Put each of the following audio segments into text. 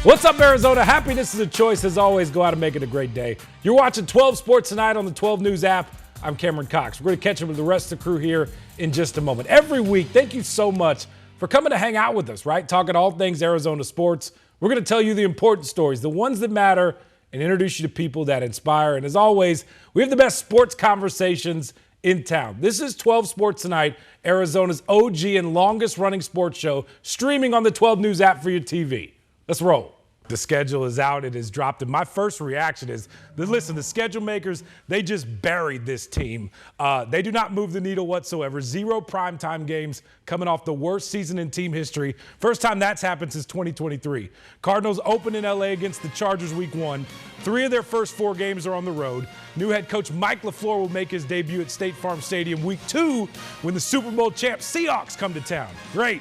What's up, Arizona? Happiness is a choice. As always, go out and make it a great day. You're watching 12 Sports tonight on the 12 News app. I'm Cameron Cox. We're going to catch up with the rest of the crew here in just a moment. Every week, thank you so much for coming to hang out with us, right? Talking all things Arizona sports. We're going to tell you the important stories, the ones that matter, and introduce you to people that inspire. And as always, we have the best sports conversations in town. This is 12 Sports Tonight, Arizona's OG and longest running sports show, streaming on the 12 News app for your TV. Let's roll. The schedule is out. It has dropped. And my first reaction is, listen, the schedule makers, they just buried this team. They do not move the needle whatsoever. 0 primetime games coming off the worst season in team history. First time that's happened since 2023. Cardinals open in L.A. against the Chargers week 1. 3 of their first 4 games are on the road. New head coach Mike LaFleur will make his debut at State Farm Stadium week 2 when the Super Bowl champ Seahawks come to town. Great.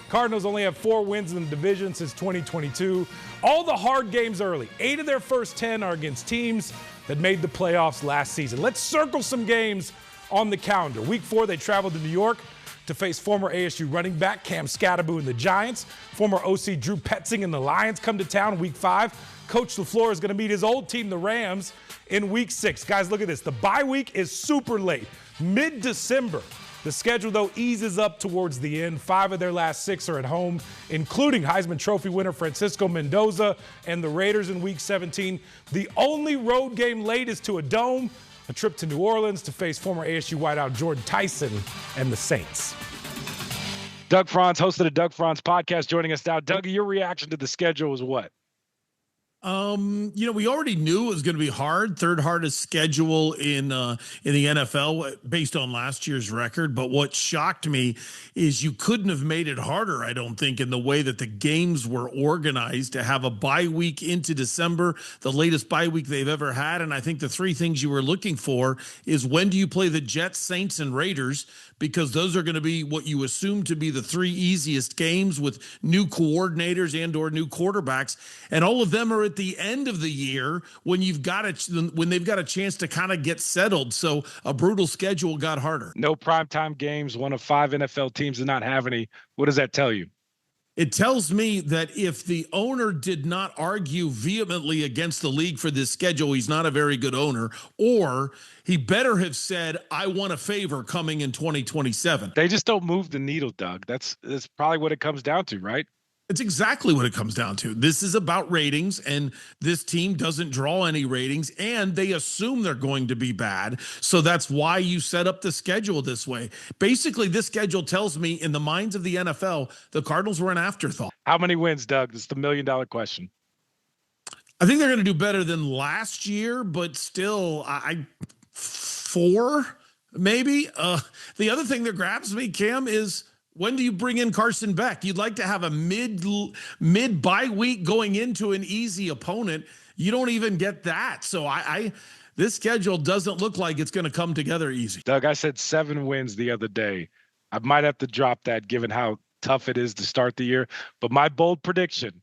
Cardinals only have 4 wins in the division since 2022. All the hard games early. 8 of their first 10 are against teams that made the playoffs last season. Let's circle some games on the calendar. Week 4, they traveled to New York to face former ASU running back Cam Scatterbo and the Giants. Former OC Drew Petzing and the Lions come to town. Week 5, Coach LaFleur is going to meet his old team, the Rams, in Week 6. Guys, look at this. The bye week is super late, mid-December. The schedule, though, eases up towards the end. 5 of their last 6 are at home, including Heisman Trophy winner Francisco Mendoza and the Raiders in Week 17. The only road game late is to a dome, a trip to New Orleans to face former ASU wideout Jordan Tyson and the Saints. Doug Franz, host of the Doug Franz podcast, joining us now. Doug, your reaction to the schedule was what? We already knew it was going to be hard, third hardest schedule in the NFL based on last year's record. But what shocked me is you couldn't have made it harder, I don't think, in the way that the games were organized to have a bye week into December, the latest bye week they've ever had. And I think the 3 things you were looking for is when do you play the Jets, Saints, and Raiders? Because those are going to be what you assume to be the 3 easiest games with new coordinators and or new quarterbacks. And all of them are at the end of the year when they've got a chance to kind of get settled. So a brutal schedule got harder. No primetime games. One of 5 NFL teams did not have any. What does that tell you? It tells me that if the owner did not argue vehemently against the league for this schedule, he's not a very good owner, or he better have said, I want a favor coming in 2027. They just don't move the needle, Doug. That's probably what it comes down to, right? It's exactly what it comes down to. This is about ratings, and this team doesn't draw any ratings, and they assume they're going to be bad. So that's why you set up the schedule this way. Basically, this schedule tells me, in the minds of the NFL, the Cardinals were an afterthought. How many wins, Doug? That's the $1 million question. I think they're going to do better than last year, but still, 4, maybe. The other thing that grabs me, Cam, is when do you bring in Carson Beck? You'd like to have a mid bye week going into an easy opponent. You don't even get that. So this schedule doesn't look like it's going to come together easy. Doug, I said 7 wins the other day. I might have to drop that given how tough it is to start the year. But my bold prediction,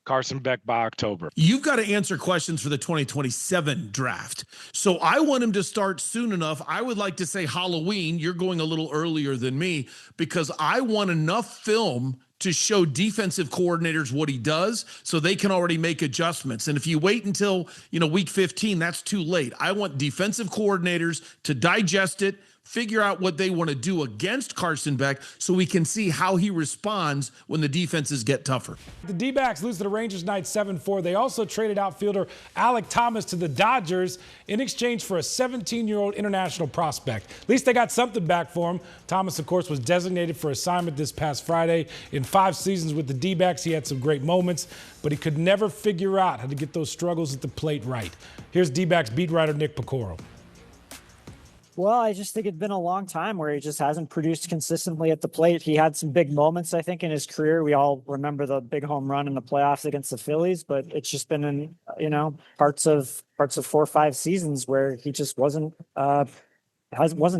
Carson Beck by October. You've got to answer questions for the 2027 draft. So I want him to start soon enough. I would like to say Halloween. You're going a little earlier than me because I want enough film to show defensive coordinators what he does so they can already make adjustments. And if you wait until, week 15, that's too late. I want defensive coordinators to digest it, figure out what they want to do against Carson Beck so we can see how he responds when the defenses get tougher. The D-backs lose to the Rangers tonight 7-4. They also traded outfielder Alek Thomas to the Dodgers in exchange for a 17-year-old international prospect. At least they got something back for him. Thomas, of course, was designated for assignment this past Friday. In 5 seasons with the D-backs, he had some great moments, but he could never figure out how to get those struggles at the plate right. Here's D-backs beat writer Nick Pecoro. Well, I just think it's been a long time where he just hasn't produced consistently at the plate. He had some big moments, I think, in his career. We all remember the big home run in the playoffs against the Phillies, but it's just been in, parts of 4 or 5 seasons where he just wasn't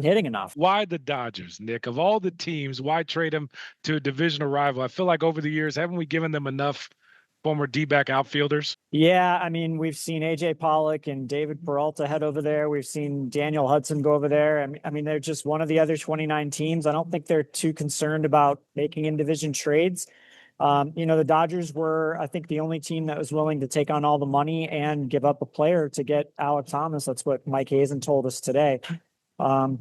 hitting enough. Why the Dodgers, Nick? Of all the teams, why trade him to a divisional rival? I feel like over the years, haven't we given them enough former D-back outfielders? Yeah, I mean, we've seen A.J. Pollock and David Peralta head over there. We've seen Daniel Hudson go over there. I mean, they're just one of the other 29 teams. I don't think they're too concerned about making in-division trades. The Dodgers were, I think, the only team that was willing to take on all the money and give up a player to get Alek Thomas. That's what Mike Hazen told us today. I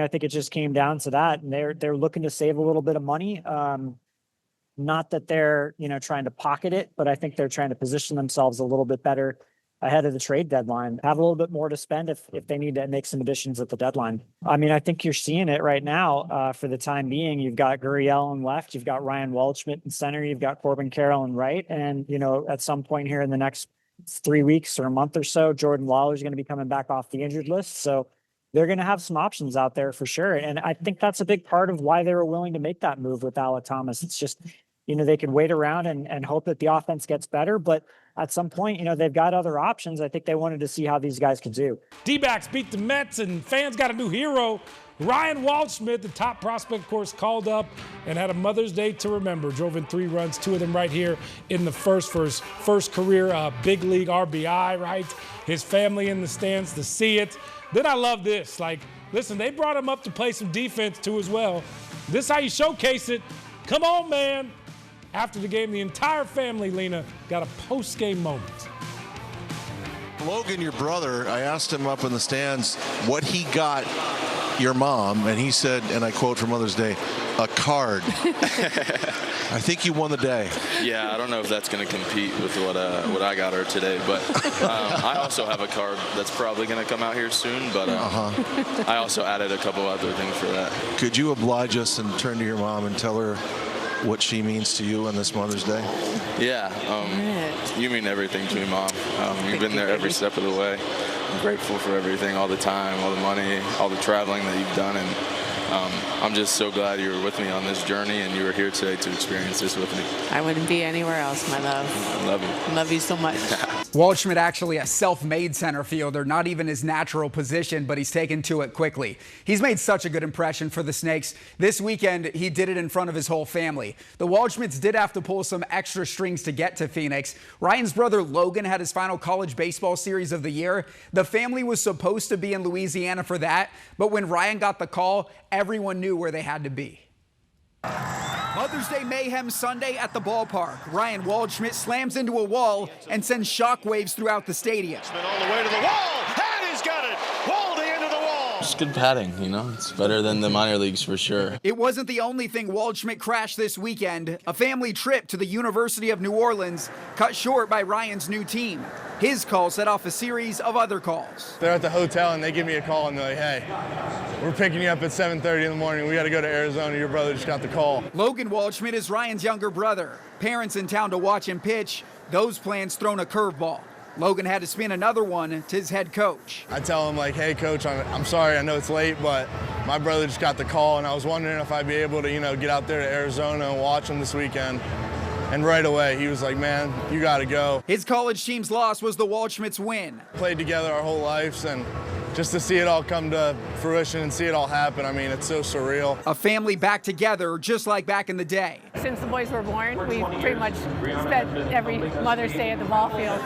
think it just came down to that, and they're looking to save a little bit of money. Not that they're, trying to pocket it, but I think they're trying to position themselves a little bit better ahead of the trade deadline, have a little bit more to spend if they need to make some additions at the deadline. I think you're seeing it right now for the time being. You've got Gurriel in left, you've got Ryan Waldschmidt in center, you've got Corbin Carroll in right. And, at some point here in the next 3 weeks or a month or so, Jordan Lawler is going to be coming back off the injured list. So they're going to have some options out there for sure. And I think that's a big part of why they were willing to make that move with Alek Thomas. It's just, they could wait around and hope that the offense gets better. But at some point, they've got other options. I think they wanted to see how these guys could do. D-backs beat the Mets, and fans got a new hero. Ryan Waldschmidt, the top prospect, of course, called up and had a Mother's Day to remember. Drove in 3 runs, 2 of them right here in the first for his first career big league RBI, right? His family in the stands to see it. Then I love this. Listen, they brought him up to play some defense, too, as well. This is how you showcase it. Come on, man. After the game, the entire family, Lena, got a post-game moment. Logan, your brother, I asked him up in the stands what he got your mom, and he said, and I quote from Mother's Day, a card. I think you won the day. Yeah, I don't know if that's going to compete with what I got her today, but I also have a card that's probably going to come out here soon, but I also added a couple other things for that. Could you oblige us and turn to your mom and tell her what she means to you on this Mother's Day? Yeah, you mean everything to me, Mom. You've been there every step of the way. I'm grateful for everything, all the time, all the money, all the traveling that you've done, and I'm just so glad you were with me on this journey and you were here today to experience this with me. I wouldn't be anywhere else, my love. I love you. I love you so much. Waldschmidt actually a self-made center fielder, not even his natural position, but he's taken to it quickly. He's made such a good impression for the Snakes. This weekend, he did it in front of his whole family. The Waldschmidts did have to pull some extra strings to get to Phoenix. Ryan's brother Logan had his final college baseball series of the year. The family was supposed to be in Louisiana for that, but when Ryan got the call, everyone knew where they had to be. Mother's Day mayhem Sunday at the ballpark. Ryan Waldschmidt slams into a wall and sends shockwaves throughout the stadium. All the way to the wall, and he's got it. Waldy into the wall. Just good batting, It's better than the minor leagues for sure. It wasn't the only thing Waldschmidt crashed this weekend. A family trip to the University of New Orleans cut short by Ryan's new team. His call set off a series of other calls. They're at the hotel and they give me a call and they're like, hey, we're picking you up at 7:30 in the morning. We got to go to Arizona. Your brother just got the call. Logan Waldschmidt is Ryan's younger brother. Parents in town to watch him pitch. Those plans thrown a curveball. Logan had to spin another one to his head coach. I tell him, hey, coach, I'm sorry, I know it's late, but my brother just got the call, and I was wondering if I'd be able to, get out there to Arizona and watch him this weekend. And right away, he was like, man, you got to go. His college team's loss was the Waldschmidts' win. Played together our whole lives, and just to see it all come to fruition and see it all happen, it's so surreal. A family back together, just like back in the day. Since the boys were born, we've pretty much spent every Mother's Day at the ball field.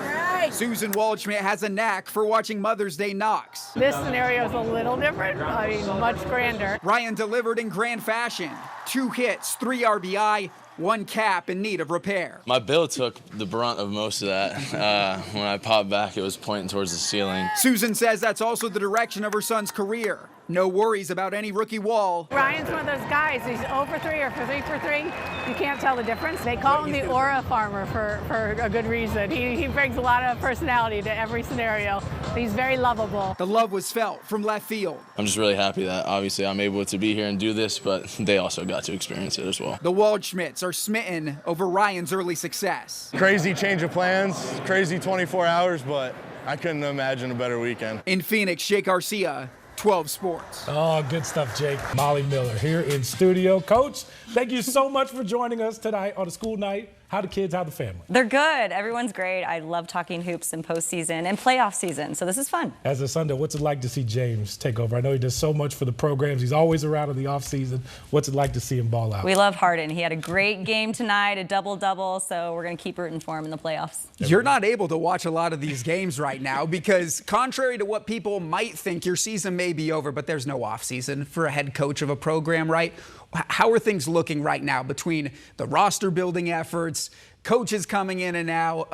Susan Waldschmidt has a knack for watching Mother's Day knocks. This scenario is a little different, much grander. Ryan delivered in grand fashion. 2 hits, 3 RBI, 1 cap in need of repair. My bill took the brunt of most of that. When I popped back, it was pointing towards the ceiling. Susan says that's also the direction of her son's career. No worries about any rookie wall. Ryan's one of those guys. He's 0 for 3 or 3 for 3. You can't tell the difference. They call him the aura farmer for a good reason. He brings a lot of personality to every scenario. He's very lovable. The love was felt from left field. I'm just really happy that obviously I'm able to be here and do this, but they also got to experience it as well. The Waldschmidts are smitten over Ryan's early success. Crazy change of plans, crazy 24 hours, but I couldn't imagine a better weekend. In Phoenix, Jake Garcia, 12 Sports. Oh, good stuff, Jake. Molly Miller here in studio. Coach, thank you so much for joining us tonight on a school night How the kids, how the family? They're good. Everyone's great. I love talking hoops in postseason and playoff season, so this is fun. As a Sunday, what's it like to see James take over? I know he does so much for the programs. He's always around in the offseason. What's it like to see him ball out? We love Harden. He had a great game tonight, a double-double, so we're going to keep rooting for him in the playoffs. You're not able to watch a lot of these games right now because contrary to what people might think, your season may be over, but there's no offseason for a head coach of a program, right? How are things looking right now between the roster building efforts, coaches coming in and out,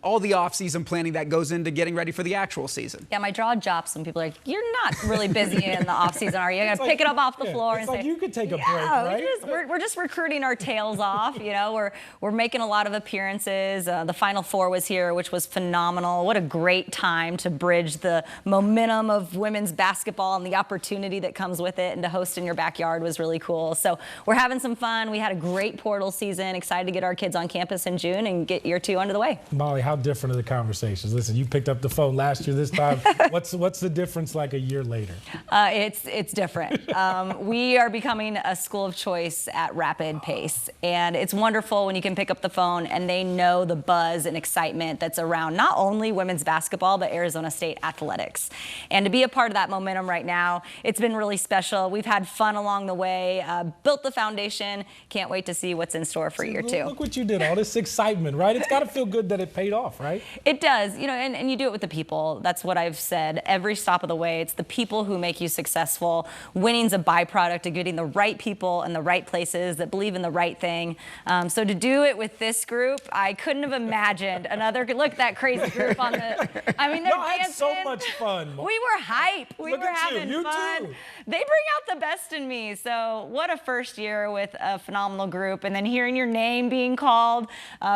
all the offseason planning that goes into getting ready for the actual season? Yeah, my jaw drops when people are like, you're not really busy in the offseason, are you? You're going to pick it up off the floor and say, you could take a break, right? We're just recruiting our tails off, you know. We're making a lot of appearances. The Final Four was here, which was phenomenal. What a great time to bridge the momentum of women's basketball and the opportunity that comes with it, and to host in your backyard was really cool. So we're having some fun. We had a great portal season. Excited to get our kids on campus in June and get year 2 under the way. Molly, how different are the conversations? Listen, you picked up the phone last year, this time. What's the difference like a year later? It's different. We are becoming a school of choice at rapid pace, and it's wonderful when you can pick up the phone and they know the buzz and excitement that's around not only women's basketball but Arizona State athletics. And to be a part of that momentum right now, it's been really special. We've had fun along the way, built the foundation. Can't wait to see what's in store for year 2. Look what you did, all this excitement, right? It's got to feel good that it paid off, right? It does, you know, and you do it with the people. That's what I've said every stop of the way. It's the people who make you successful. Winning's a byproduct of getting the right people in the right places that believe in the right thing. So to do it with this group, I couldn't have imagined another. Look at that crazy group on the. I mean, they're Y'all had dancing. so much fun. We were hype. We Look were at having you fun. too. They bring out the best in me. So what a first year with a phenomenal group, and then hearing your name being called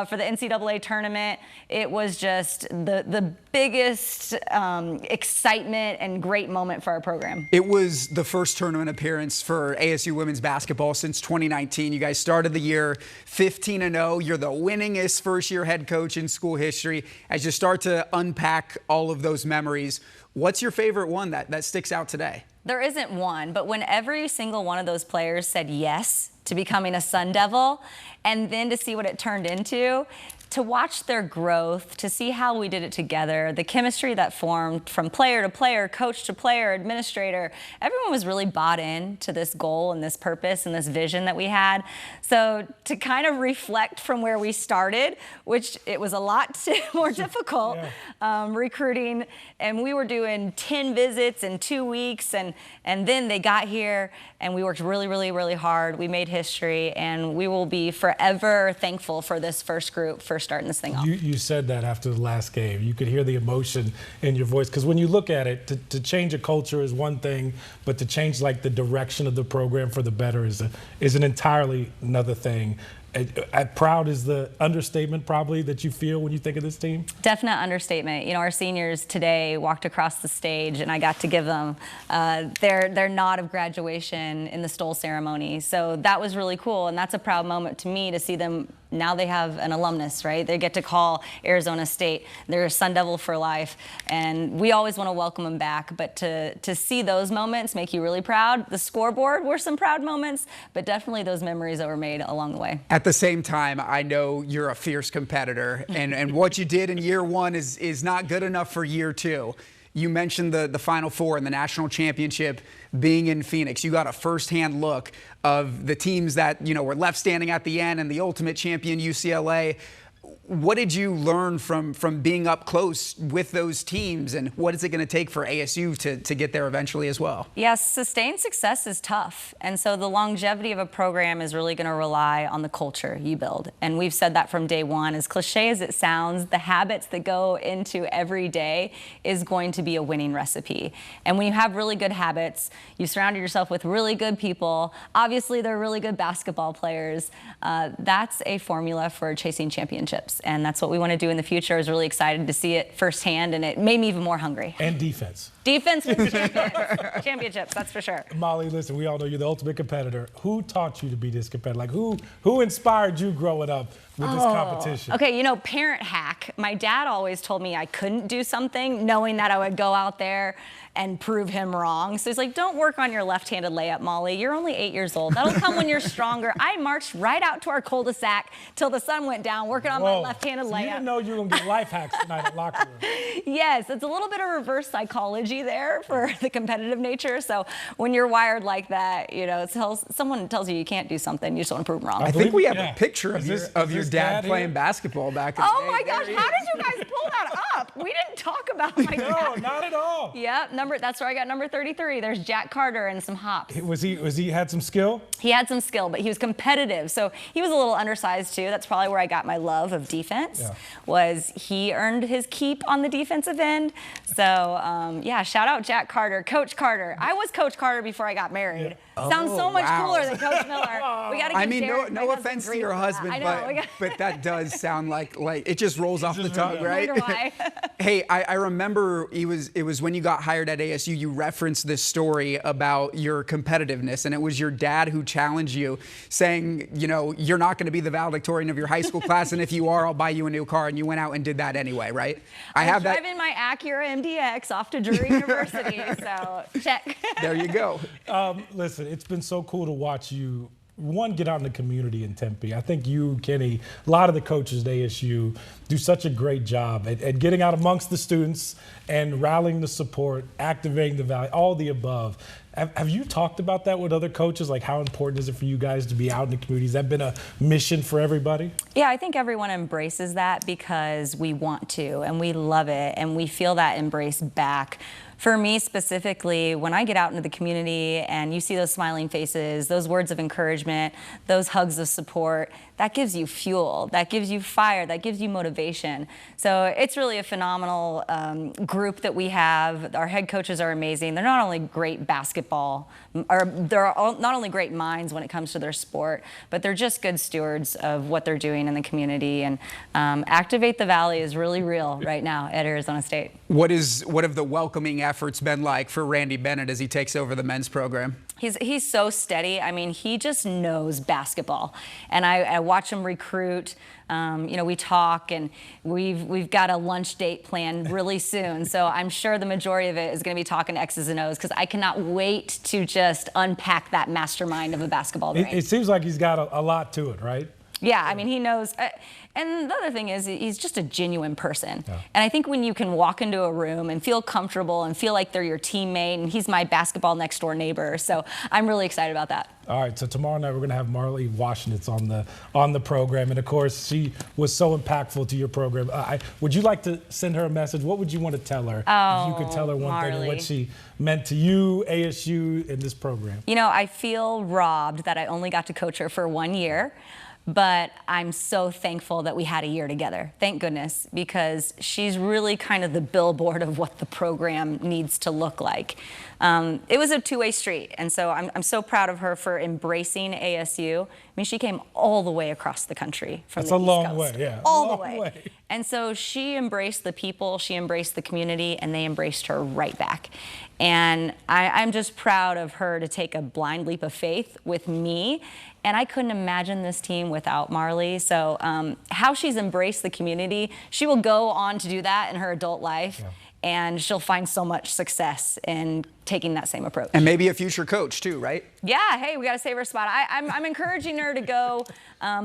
for the NCAA tournament, it was just the biggest excitement and great moment for our program. It was the first tournament appearance for ASU women's basketball since 2019. You guys started the year 15-0. You're the winningest first-year head coach in school history. As you start to unpack all of those memories, what's your favorite one that sticks out today? There isn't one, but when every single one of those players said yes to becoming a Sun Devil, and then to see what it turned into, to watch their growth, to see how we did it together, the chemistry that formed from player to player, coach to player, administrator, everyone was really bought in to this goal and this purpose and this vision that we had. So to kind of reflect from where we started, which it was a lot more difficult, recruiting, and we were doing 10 visits in 2 weeks, and then they got here and we worked really, really, really hard. We made history, and we will be forever thankful for this first group for starting this thing off. You said that after the last game. You could hear the emotion in your voice, because when you look at it, to change a culture is one thing, but to change like the direction of the program for the better is an entirely another thing. Proud is the understatement probably that you feel when you think of this team? Definite understatement. You know, our seniors today walked across the stage, and I got to give them their nod of graduation in the Stoll ceremony. So that was really cool, and that's a proud moment to me to see them. Now they have an alumnus, right? They get to call Arizona State. They're a Sun Devil for life, and we always want to welcome them back. But to see those moments make you really proud. The scoreboard were some proud moments, but definitely those memories that were made along the way. At the same time, I know you're a fierce competitor, and what you did in year 1 is not good enough for year 2. You mentioned the Final Four and the national championship being in Phoenix. You got a firsthand look of the teams that, you know, were left standing at the end and the ultimate champion UCLA. What did you learn from being up close with those teams, and what is it going to take for ASU to get there eventually as well? Yes, sustained success is tough, and so the longevity of a program is really going to rely on the culture you build, and we've said that from day one. As cliche as it sounds, the habits that go into every day is going to be a winning recipe, and when you have really good habits, you surrounded yourself with really good people. Obviously, they're really good basketball players. That's a formula for chasing championships. And that's what we want to do in the future. I was really excited to see it firsthand, and it made me even more hungry. And defense. Defense wins championships, that's for sure. Molly, listen, we all know you're the ultimate competitor. Who taught you to be this competitive? Like, who inspired you growing up with this competition? Okay, parent hack. My dad always told me I couldn't do something knowing that I would go out there and prove him wrong. So he's like, don't work on your left-handed layup, Molly. You're only 8 years old. That'll come when you're stronger. I marched right out to our cul-de-sac till the sun went down, working on my left-handed layup. You didn't know you were going to get life hacks tonight at locker room. Yes, it's a little bit of reverse psychology there for the competitive nature. So when you're wired like that, someone tells you can't do something, you just want to prove them wrong. I think we have a picture of your dad playing basketball back in the day. Oh my gosh, how did you guys pull that up? We didn't talk about my dad. No, not at all. Yep, that's where I got number 33. There's Jack Carter and some hops. Was he had some skill? He had some skill, but he was competitive. So he was a little undersized too. That's probably where I got my love of defense. Was he earned his keep on the defensive end. So shout out Jack Carter, Coach Carter. I was Coach Carter before I got married. Sounds so much cooler than Coach Miller. We got to give Derek, no offense to your husband, but that does sound like it just rolls off the tongue, right? I wonder why. Hey, I remember it was when you got hired at ASU, you referenced this story about your competitiveness, and it was your dad who challenged you, saying, you're not going to be the valedictorian of your high school class, and if you are, I'll buy you a new car, and you went out and did that anyway, right? I was driving my Acura MDX off to Drury University, so check. There you go. Listen, it's been so cool to watch you, get out in the community in Tempe. I think you, Kenny, a lot of the coaches at ASU do such a great job at getting out amongst the students and rallying the support, activating the value, all the above. Have you talked about that with other coaches? Like, how important is it for you guys to be out in the community? Has that been a mission for everybody? Yeah, I think everyone embraces that because we want to and we love it and we feel that embrace back. For me specifically, when I get out into the community and you see those smiling faces, those words of encouragement, those hugs of support, that gives you fuel, that gives you fire, that gives you motivation. So it's really a phenomenal group that we have. Our head coaches are amazing. They're not only great basketball, or they're not only great minds when it comes to their sport, but they're just good stewards of what they're doing in the community. And Activate the Valley is really real right now at Arizona State. What have the welcoming efforts been like for Randy Bennett as he takes over the men's program? He's so steady. I mean, he just knows basketball. And I watch him recruit. We talk, and we've got a lunch date planned really soon. So I'm sure the majority of it is going to be talking X's and O's because I cannot wait to just unpack that mastermind of a basketball brain. It seems like he's got a lot to it, right? Yeah, I mean, he knows. And the other thing is he's just a genuine person. Yeah. And I think when you can walk into a room and feel comfortable and feel like they're your teammate, and he's my basketball next door neighbor. So I'm really excited about that. All right, so tomorrow night we're going to have Marley Washenitz on the program. And, of course, she was so impactful to your program. Would you like to send her a message? What would you want to tell her? If you could tell her one thing and what she meant to you, ASU, and this program. I feel robbed that I only got to coach her for 1 year. But I'm so thankful that we had a year together. Thank goodness, because she's really kind of the billboard of what the program needs to look like. It was a two-way street, and so I'm so proud of her for embracing ASU. I mean, she came all the way across the country from the East Coast. That's a long way, yeah. All the way. And so she embraced the people, she embraced the community, and they embraced her right back. And I'm just proud of her to take a blind leap of faith with me. And I couldn't imagine this team without Marley. So how she's embraced the community, she will go on to do that in her adult life. Yeah. And she'll find so much success in taking that same approach. And maybe a future coach too, right? Yeah, hey, we got to save her spot. I'm encouraging her to go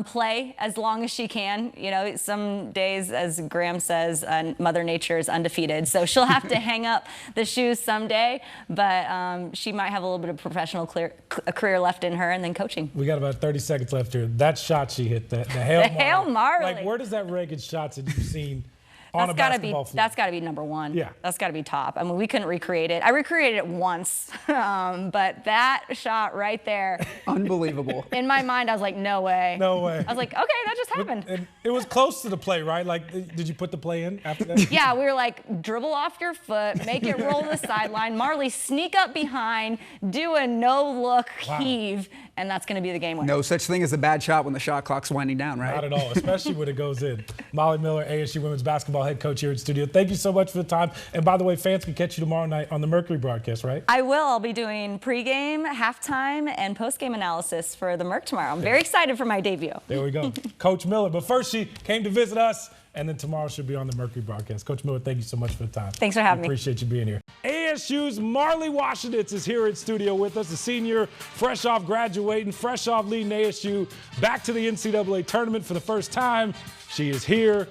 play as long as she can. Some days, as Graham says, Mother Nature is undefeated. So she'll have to hang up the shoes someday, but she might have a little bit of professional career left in her, and then coaching. We got about 30 seconds left here. That shot she hit, the Hail Marley. Like, where does that rank in shots that you've seen? That's got to be number one. Yeah. That's got to be top. I mean, we couldn't recreate it. I recreated it once, but that shot right there. Unbelievable. In my mind, I was like, no way. No way. I was like, okay, that just happened. And it was close to the play, right? Like, did you put the play in after that? Yeah, we were like, dribble off your foot, make it roll to the sideline. Marley, sneak up behind, do a no-look heave, and that's going to be the game winner. No such thing as a bad shot when the shot clock's winding down, right? Not at all, especially when it goes in. Molly Miller, ASU women's basketball head coach here in studio. Thank you so much for the time. And by the way, fans can catch you tomorrow night on the Mercury broadcast, right? I will. I'll be doing pregame, halftime, and postgame analysis for the Merc tomorrow. I'm very excited for my debut. There we go. Coach Miller. But first, she came to visit us, and then tomorrow she'll be on the Mercury broadcast. Coach Miller, thank you so much for the time. Thanks for having me. Appreciate you being here. ASU's Marley Washenitz is here in studio with us, a senior, fresh off graduating, fresh off leading ASU back to the NCAA tournament for the first time. She is here.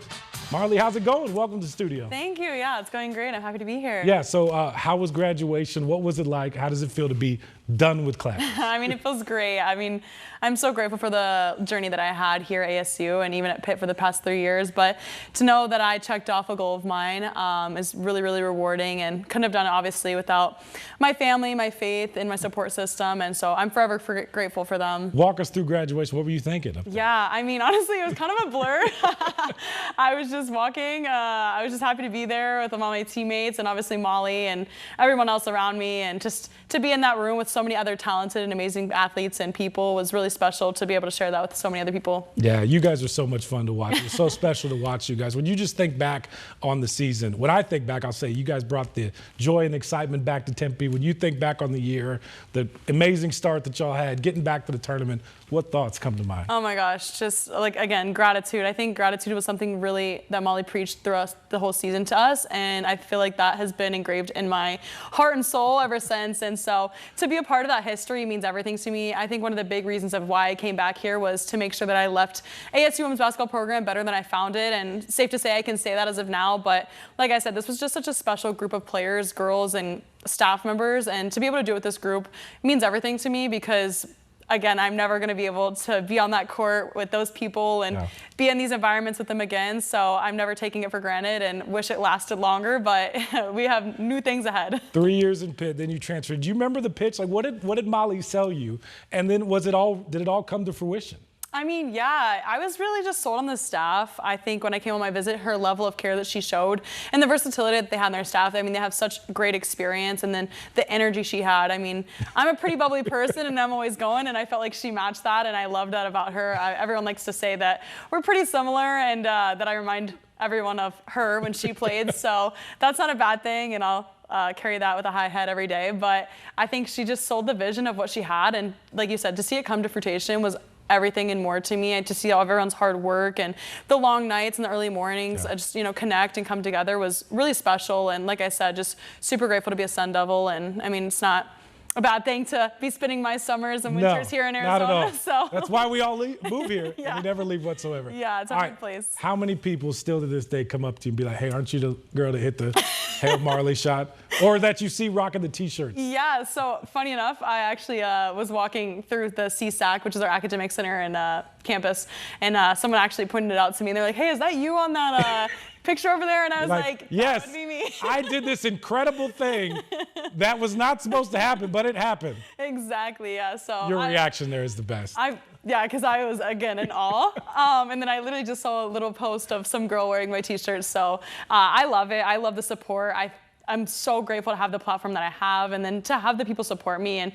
Marley, how's it going? Welcome to the studio. Thank you. Yeah, it's going great. I'm happy to be here. Yeah, so how was graduation? What was it like? How does it feel to be done with class? I mean, it feels great. I mean, I'm so grateful for the journey that I had here at ASU and even at Pitt for the past 3 years. But to know that I checked off a goal of mine is really, really rewarding, and couldn't have done it, obviously, without my family, my faith, and my support system. And so I'm forever grateful for them. Walk us through graduation. What were you thinking? Yeah, I mean, honestly, it was kind of a blur. I was just walking. I was just happy to be there with all my teammates and obviously Molly and everyone else around me. And just to be in that room with so many other talented and amazing athletes and people was really special to be able to share that with so many other people. Yeah, you guys are so much fun to watch. It's so special to watch you guys. When you just think back on the season, when I think back, I'll say you guys brought the joy and excitement back to Tempe. When you think back on the year, the amazing start that y'all had, getting back to the tournament, what thoughts come to mind? Oh my gosh, just like, again, gratitude. I think gratitude was something really that Molly preached throughout the whole season to us, and I feel like that has been engraved in my heart and soul ever since. And so to be a part of that history means everything to me. I think one of the big reasons of why I came back here was to make sure that I left ASU women's basketball program better than I found it, and safe to say I can say that as of now. But like I said, this was just such a special group of players, girls and staff members, and to be able to do it with this group means everything to me because again, I'm never going to be able to be on that court with those people and be in these environments with them again. So I'm never taking it for granted and wish it lasted longer, but we have new things ahead. 3 years in Pitt, then you transferred. Do you remember the pitch? Like, what did Molly sell you? And then did it all come to fruition? I mean, yeah, I was really just sold on the staff. I think when I came on my visit, her level of care that she showed and the versatility that they had in their staff, I mean, they have such great experience, and then the energy she had. I mean, I'm a pretty bubbly person and I'm always going, and I felt like she matched that, and I love that about her. Everyone likes to say that we're pretty similar, and that I remind everyone of her when she played, so that's not a bad thing, and I'll carry that with a high head every day. But I think she just sold the vision of what she had, and like you said, to see it come to fruition was everything and more to me. And to see all everyone's hard work and the long nights and the early mornings, just, you know, connect and come together was really special. And like I said, just super grateful to be a Sun Devil. And I mean, it's not a bad thing to be spending my summers and winters here in Arizona. Not at all. So that's why we all move here. And we never leave whatsoever. Yeah, it's a good place. How many people still to this day come up to you and be like, hey, aren't you the girl that hit the Hail Marley shot? Or that you see rocking the T-shirts? Yeah, so funny enough, I actually was walking through the CSAC, which is our academic center in campus, and someone actually pointed it out to me. And they're like, hey, is that you on that picture over there? And I was like, yes, that would be me. I did this incredible thing that was not supposed to happen, but it happened. Exactly, yeah. So your reaction there is the best. Yeah, because I was, again, in awe. And then I literally just saw a little post of some girl wearing my T-shirt. So I love it. I love the support. I'm so grateful to have the platform that I have, and then to have the people support me, and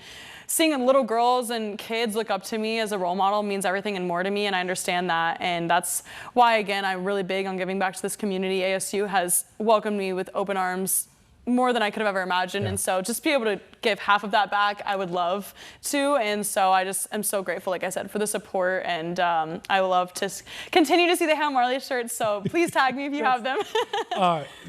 seeing little girls and kids look up to me as a role model means everything and more to me, and I understand that. And that's why, again, I'm really big on giving back to this community. ASU has welcomed me with open arms more than I could have ever imagined. And so just be able to give half of that back, I would love to. And so I just am so grateful, like I said, for the support. And I would love to continue to see the Hail Marley shirts. So please tag me if you have them.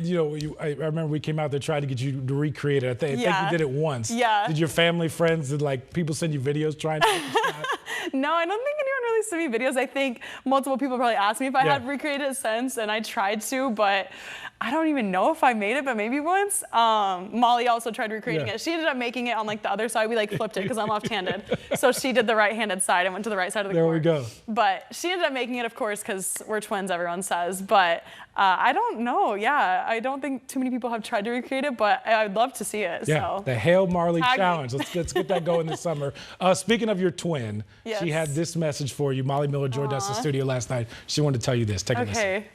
You know, I remember we came out there trying to get you to recreate it. I think you did it once. Yeah. Did your family, friends, did like people send you videos trying to make the shot? No, I don't think anyone really sent me videos. I think multiple people probably asked me if I had recreated it since, and I tried to, but I don't even know if I made it, but maybe once. Molly also tried recreating it. She ended up making it on like the other side. We like flipped it because I'm left-handed. So she did the right-handed side and went to the right side of the court. There we go. But she ended up making it, of course, because we're twins, everyone says. But I don't know. Yeah, I don't think too many people have tried to recreate it, but I'd love to see it. Yeah, so. the Hail Marley Challenge. Let's get that going this summer. Speaking of your twin, she had this message for you. Molly Miller joined us in the studio last night. She wanted to tell you this. Take a listen.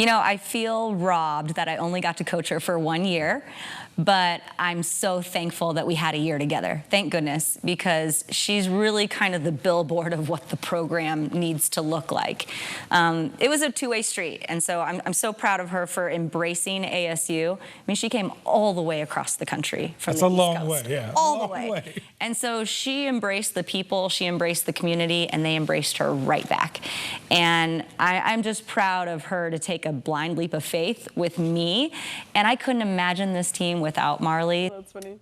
You know, I feel robbed that I only got to coach her for 1 year, but I'm so thankful that we had a year together. Thank goodness, because she's really kind of the billboard of what the program needs to look like. It was a two-way street, and so I'm so proud of her for embracing ASU. I mean, she came all the way across the country from the East Coast. That's a long way, yeah. All the way. And so she embraced the people, she embraced the community, and they embraced her right back. And I'm just proud of her to take a blind leap of faith with me, and I couldn't imagine this team without Marley. That's funny.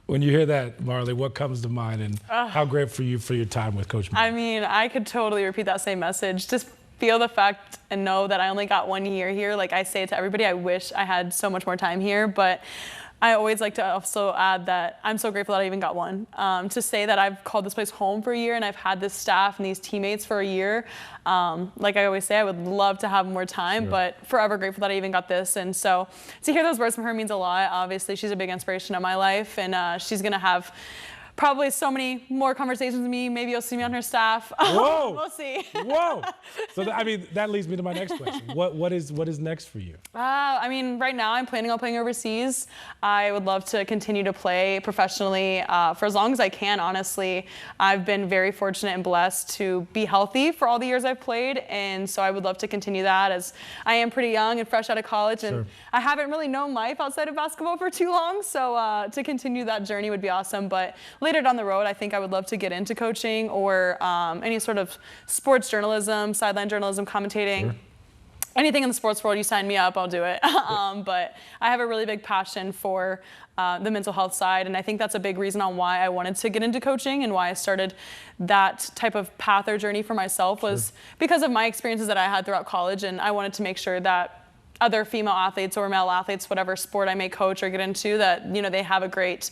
When you hear that, Marley, what comes to mind, and how grateful are you for your time with Coach Marley? I mean, I could totally repeat that same message. Just feel the fact and know that I only got 1 year here. Like I say it to everybody, I wish I had so much more time here, but I always like to also add that I'm so grateful that I even got one. To say that I've called this place home for a year and I've had this staff and these teammates for a year, like I always say, I would love to have more time, but forever grateful that I even got this. And so to hear those words from her means a lot. Obviously, she's a big inspiration in my life, and she's going to have probably so many more conversations with me. Maybe you'll see me on her staff. Whoa. We'll see. Whoa. So, I mean, that leads me to my next question. What is next for you? I mean, right now I'm planning on playing overseas. I would love to continue to play professionally for as long as I can, honestly. I've been very fortunate and blessed to be healthy for all the years I've played, and so I would love to continue that, as I am pretty young and fresh out of college, and I haven't really known life outside of basketball for too long, so to continue that journey would be awesome. But later down the road, I think I would love to get into coaching or any sort of sports journalism, sideline journalism, commentating. Anything in the sports world, you sign me up, I'll do it. But I have a really big passion for the mental health side, and I think that's a big reason on why I wanted to get into coaching and why I started that type of path or journey for myself was because of my experiences that I had throughout college, and I wanted to make sure that other female athletes or male athletes, whatever sport I may coach or get into, that they have a great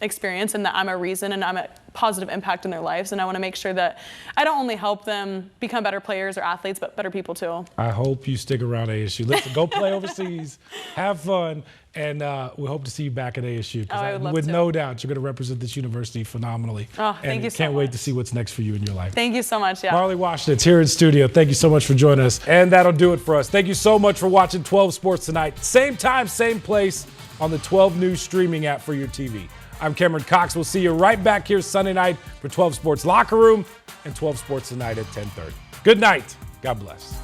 experience and that I'm a reason and I'm a positive impact in their lives. And I want to make sure that I don't only help them become better players or athletes, but better people too. I hope you stick around ASU. Listen, go play overseas, have fun, and we hope to see you back at ASU. I would love with to. No doubt, you're going to represent this university phenomenally. Oh, thank you so can't much. wait to see what's next for you in your life. Thank you so much. Yeah. Marley Washenitz here in studio. Thank you so much for joining us. And that'll do it for us. Thank you so much for watching 12 Sports tonight. Same time, same place on the 12 News streaming app for your TV. I'm Cameron Cox. We'll see you right back here Sunday night for 12 Sports Locker Room and 12 Sports tonight at 10:30. Good night. God bless.